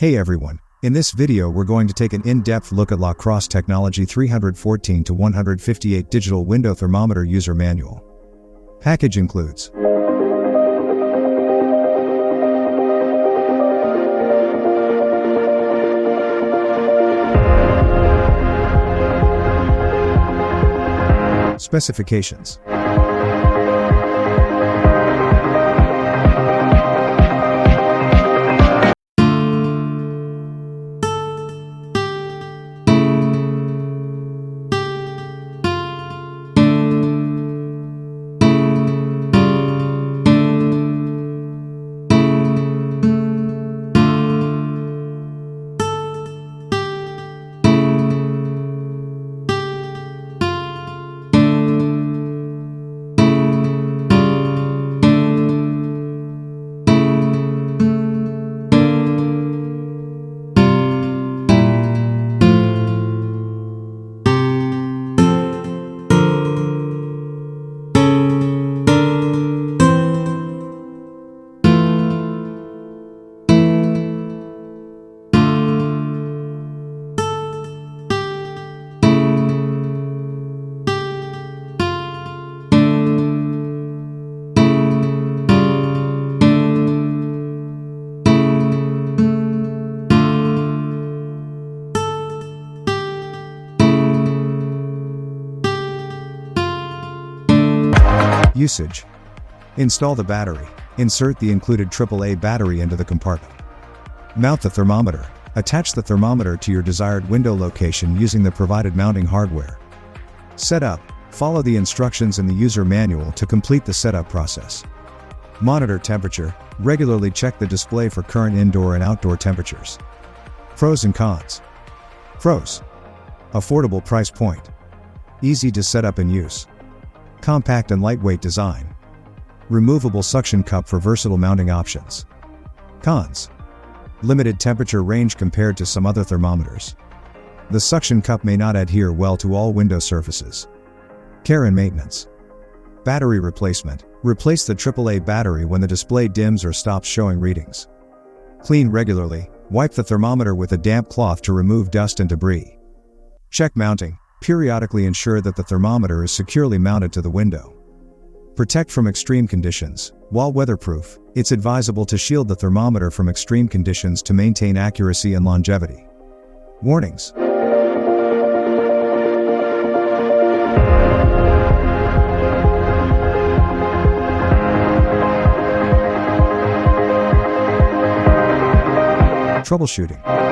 Hey everyone, in this video we're going to take an in-depth look at Crosse Technology 314-158 Digital Window Thermometer User Manual. Package includes specifications. Usage. Install the battery. Insert the included AAA battery into the compartment. Mount the thermometer. Attach the thermometer to your desired window location using the provided mounting hardware. Setup. Follow the instructions in the user manual to complete the setup process. Monitor temperature. Regularly check the display for current indoor and outdoor temperatures. Pros and cons. Pros. Affordable price point. Easy to set up and use. Compact and lightweight design. Removable suction cup for versatile mounting options. Cons. Limited temperature range compared to some other thermometers. The suction cup may not adhere well to all window surfaces. Care and maintenance. Battery replacement. Replace the AAA battery when the display dims or stops showing readings. Clean regularly. Wipe the thermometer with a damp cloth to remove dust and debris. Check mounting. Periodically ensure that the thermometer is securely mounted to the window. Protect from extreme conditions. While weatherproof, it's advisable to shield the thermometer from extreme conditions to maintain accuracy and longevity. Warnings. Troubleshooting.